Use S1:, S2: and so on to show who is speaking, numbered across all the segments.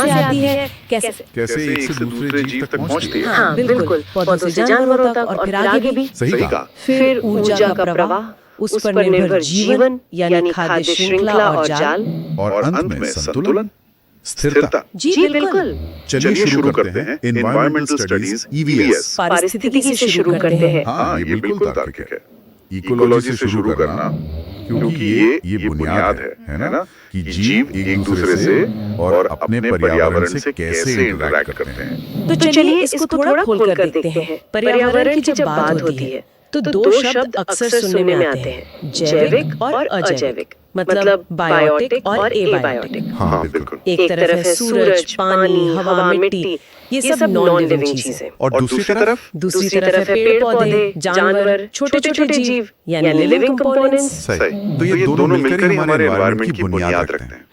S1: कहाँ से आती है, कैसे
S2: कैसे एक से दूसरे जीव तक पहुंचती है।
S1: हाँ बिल्कुल, पौधों से जानवरों तक और फिर आगे भी।
S2: सही कहा।
S1: फिर ऊर्जा का प्रवाह, उस पर निर्भर जीवन यानी खाद्य श्रृंखला और जाल,
S2: और अंत में संतुलन, स्थिरता।
S1: जी बिल्कुल।
S2: चलिए शुरू करते हैं एनवायरमेंटल स्टडीज ईवीएस।
S1: पारिस्थितिकी से शुरू करते हैं।
S2: हाँ, ये बिल्कुल तार्किक है। इकोलॉजी से शुरू करना, क्योंकि ये बुनियाद है ना, कि जीव एक दूसरे से और अपने पर्यावरण से कैसे इंटरैक्ट करते हैं।
S1: तो चलिए इसको थोड़ा खोल कर देखते हैं। पर्यावरण की जब बात होती है तो दो शब्द अक्सर सुनने में आते हैं, जैविक और अजैविक, मतलब बायोटिक और एबायोटिक।
S2: हाँ बिल्कुल।
S1: एक तरफ है सूरज, पानी, हवा, मिट्टी, ये सब नॉन लिविंग चीजें।
S2: और दूसरी
S1: तरफ है पेड़ पौधे, जानवर, छोटे छोटे जीव यानी लिविंग कंपोनेंट्स।
S2: सही। तो ये दोनों मिलकर ही हमारे एनवायरनमेंट की बुनियाद रखते हैं।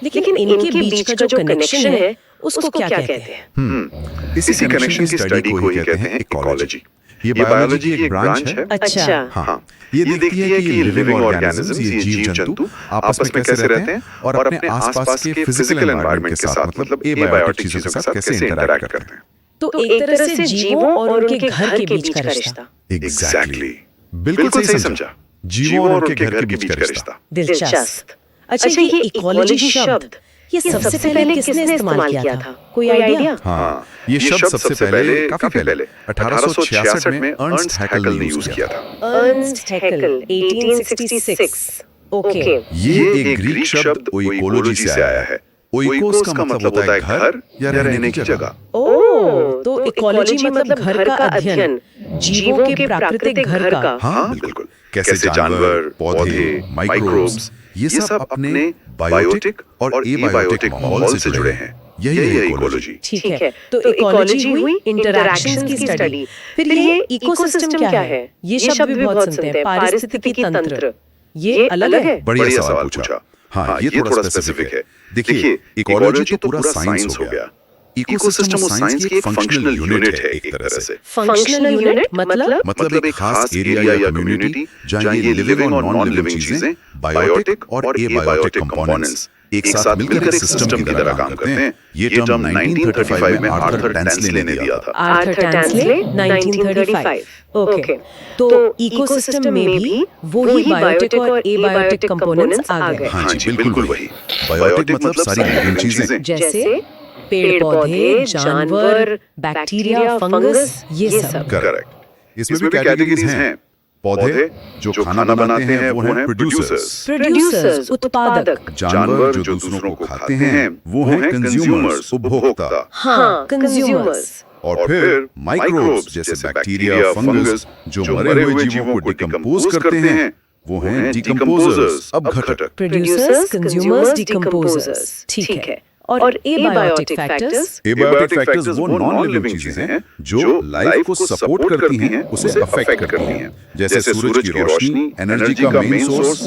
S1: लेकिन इनके बीच का जो कनेक्शन है उसको क्या कहते हैं?
S2: इसी कनेक्शन की स्टडी को ही कहते हैं इकोलॉजी। ये बायोलॉजी की एक ब्रांच है।
S1: अच्छा।
S2: हाँ, ये देखती है कि लिविंग ऑर्गेनिजम्स, ये जीव जंतु आपस में कैसे रहते हैं और अपने आसपास के फिजिकल एनवायरनमेंट के साथ, मतलब एबायोटिक चीजों के साथ कैसे इंटरैक्ट करते हैं।
S1: तो एक तरह से जीवों और उनके घर के बीच का रिश्ता।
S2: एग्जैक्टली, बिल्कुल सही समझा। जीवों और उनके घर के बीच का रिश्ता।
S1: दिलचस्प। अच्छा, ये इकोलॉजी शब्द ये सबसे पहले किसने इस्तेमाल किया था? कोई आइडिया?
S2: हाँ, ये शब्द सबसे पहले, काफी पहले 1866 में अर्नस्ट हैकेल ने यूज किया था।
S1: Ernst Hückel 1866। ओके।
S2: ये एक ग्रीक शब्द ओइकोलॉजी से आया है। ओइकोस का मतलब होता है घर या रहने की जगह।
S1: ओह, तो इकोलॉजी मतलब घर का अध्ययन, जीवों के प्राकृतिक घर का।
S2: हाँ बिल्कुल। कैसे जानवर, पौधे, माइक्रोब्स, ये सब अपने बायोटिक और एबायोटिक माहौल से जुड़े हैं। यही है इकोलॉजी।
S1: ठीक है, तो इकोलॉजी हुई इंटरैक्शंस की स्टडी। फिर ये इकोसिस्टम क्या है? ये शब्द भी बहुत सुनते हैं। पारिस्थितिकी तंत्र, ये अलग है?
S2: बढ़िया सवाल पूछा। हाँ, ये थोड़ा स्पेसिफिक है। देखिए, इकोलॉजी तो पूरा साइंस हो गया। इकोसिस्टम और साइंस की एक फंक्शनल यूनिट है एक तरह से।
S1: फंक्शनल यूनिट
S2: मतलब एक खास एरिया या कम्युनिटी जहाँ ये लिविंग और नॉन लिविंग चीजें, बायोटिक और एबायोटिक कंपोनेंट्स एक साथ मिलकर एक सिस्टम की तरह काम करते हैं। ये टर्म 1935 में आर्थर टैंसले ने दिया था।
S1: आर्थर टैंसले 1935। ओके, तो इकोसिस्टम में भी वही बायोटिक और एबायोटिक कंपोनेंट्स आ गए।
S2: हाँ जी, बिल्कुल वही। बायोटिक मतलब सारी लिविंग चीजें,
S1: जैसे पेड़ पौधे, जानवर, बैक्टीरिया, फंगस, ये सब।
S2: करेक्ट। इसमें भी कैटेगरीज हैं। पौधे जो खाना बनाते हैं वो हैं
S1: प्रोड्यूसर्स, उत्पादक।
S2: जानवर जो दूसरों को खाते हैं वो हैं कंज्यूमर्स, उपभोक्ता।
S1: हाँ, कंज्यूमर्स।
S2: और फिर माइक्रोब्स जैसे बैक्टीरिया, फंगस जो मरे हुए जीवों को डिकम्पोज करते हैं वो हैं डिकम्पोजर्स। अब घटक
S1: प्रोड्यूसर्स, कंज्यूमर्स, डिकम्पोजर्स। ठीक है। और एबायोटिक फैक्टर्स
S2: वो नॉन लिविंग चीजें हैं जो लाइफ को सपोर्ट करती हैं, उसे अफेक्ट करती हैं। जैसे सूरज की रोशनी एनर्जी का मेन सोर्स,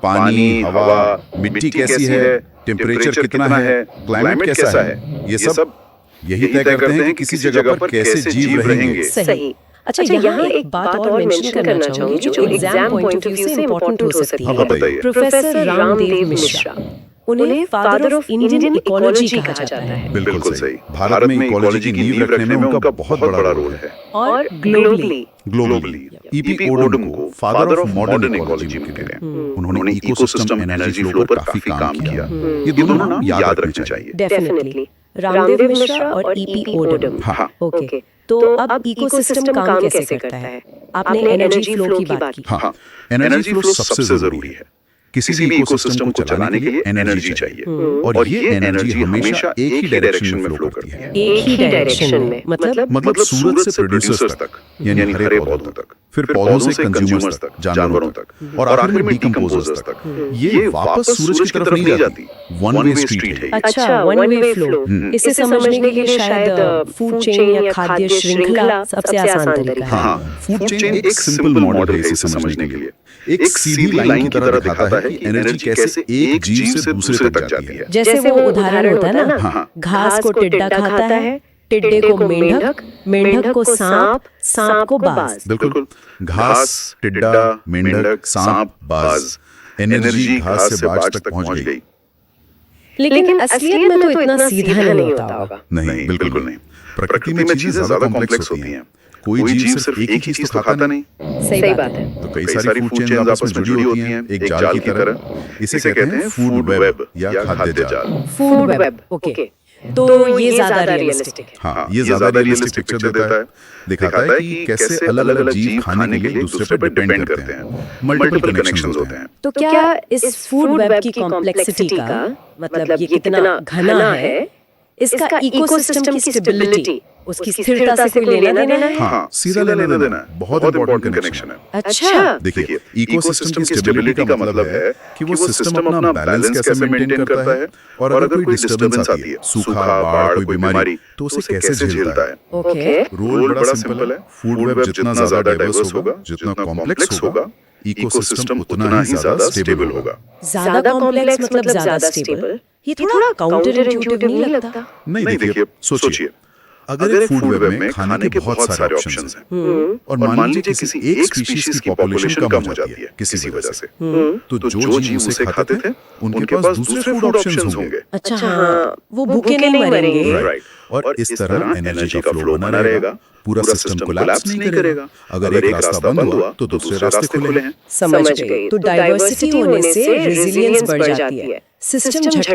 S2: पानी, हवा, मिट्टी कैसी है, टेम्परेचर कितना है, क्लाइमेट कैसा है, ये सब यही तय करते हैं कि किसी जगह पर कैसे जीव रहेंगे।
S1: सही। अच्छा, यहाँ एक बात और मेंशन करना चाहूंगी जो एग्जाम पॉइंट ऑफ व्यू से इम्पोर्टेंट हो सकती है। प्रोफेसर रामदेव मिश्रा, उन्हें फादर ऑफ इंडियन इकोलॉजी कहा जाता है।
S2: बिल्कुल सही। भारत में इकोलॉजी की नींव रखने में उनका बहुत बड़ा रोल है।
S1: और ग्लोबली
S2: ईपी ओडम को फादर ऑफ मॉडर्न इकोलॉजी कहते हैं। उन्होंने इकोसिस्टम एनर्जी फ्लो पर काफी काम किया। ये दोनों नाम याद रखने चाहिए।
S1: डेफिनेटली, रामदेव मिश्रा और ईपी ओडम।
S2: हाँ।
S1: ओके, तो अब इकोसिस्टम काम कैसे करता है? आपने एनर्जी फ्लो की बात की।
S2: हाँ, एनर्जी फ्लो सबसे जरूरी है। किसी भी इकोसिस्टम को चलाने के लिए एनर्जी चाहिए, और ये एनर्जी हमेशा एक ही डायरेक्शन में फ्लो करती है।
S1: एक ही डायरेक्शन में
S2: मतलब सूरज से प्रोड्यूसर्स तक यानी हरे पौधों तक, फिर पौधों से कंज्यूमर्स तक, जानवरों तक, और आखिर में डिकम्पोजर्स तक। ये वापस सूरज की तरफ नहीं जाती, वन वे स्ट्रीट है।
S1: अच्छा, वन वे फ्लो। इसे समझने के लिए शायद फूड चेन या खाद्य श्रृंखला सबसे आसान तरीका है।
S2: हाँ, फूड चेन एक सिंपल मॉडल है इसे समझने के लिए। एक सीधी लाइन की तरह दिखाता है कि एनर्जी कैसे एक जीव से दूसरे तक जाती है।
S1: जैसे वो उदाहरण होता है ना, घास को टिड्डा खाता है, टिड्डे को मेंढक, मेंढक को सांप, सांप को बाज।
S2: बिल्कुल, घास, टिड्डा, मेंढक, सांप, बाज। एनर्जी घास से बाज तक पहुंच गई।
S1: लेकिन असलियत में तो इतना सीधा नहीं होता होगा।
S2: नहीं, बिल्कुल नहीं। प्रकृति में चीजें ज्यादा कॉम्प्लेक्स होती हैं। कोई जीव सिर्फ एक ही चीज तो खाता नहीं।
S1: सही बात है।
S2: तो कई सारी फूड चेन्स आपस में जुड़ी होती हैं एक जाल की तरह। इसे कहते हैं फूड वेब या खाद्य जाल।
S1: Food web, okay. तो ये ज्यादा रियलिस्टिक है।
S2: हाँ, ये ज्यादा रियलिस्टिक पिक्चर देता है। दिखाता है कि कैसे अलग अलग जीव खाने के लिए दूसरे पर डिपेंड करते हैं। मल्टीपल कनेक्शंस होते हैं।
S1: तो क्या इस फूड वेब की कॉम्प्लेक्सिटी का मतलब ये कितना घना है, इसका इकोसिस्टम की स्टेबिलिटी, उसकी स्थिरता से कोई लेना देना है?
S2: हाँ, सीधा लेना देना है। बहुत इंपॉर्टेंट कनेक्शन है।
S1: अच्छा,
S2: देखिए, इकोसिस्टम की स्टेबिलिटी का मतलब है कि वो सिस्टम अपना बैलेंस कैसे मेंटेन करता है और अगर कोई डिस्टर्बेंस आती है, सूखा, बाढ़, कोई बीमारी, तो उसे कैसे झेलता है।
S1: ओके।
S2: रोल बड़ा सिंपल है। फूड वेब जितना ज्यादा डाइवर्स होगा, जितना कॉम्प्लेक्स होगा, इकोसिस्टम उतना ही ज्यादा स्टेबल होगा।
S1: ज्यादा कॉम्प्लेक्स मतलब ज्यादा स्टेबल, ये थोड़ा काउंटर इंट्यूटिव नहीं लगता?
S2: नहीं, देखिए, सोचिए, अगर एक फूड वेब में खाने के बहुत सारे ऑप्शंस हैं और मान लीजिए किसी एक स्पीशीज की पॉपुलेशन कम हो जाती है किसी वजह से, तो जो जीव उसे खाते थे उनके पास दूसरे फूड ऑप्शंस होंगे।
S1: अच्छा, हाँ, वो भूखे नहीं मरेंगे।
S2: राइट। और इस तरह एनर्जी का फ्लो बना रहेगा, पूरा सिस्टम कोलैप्स नहीं करेगा। अगर एक रास्ता बंद हुआ तो दूसरे रास्ते खुले हैं।
S1: समझ गई। तो डाइवर्सिटी होने से रेजिलियंस बढ़ जाती है, सिस्टम झटके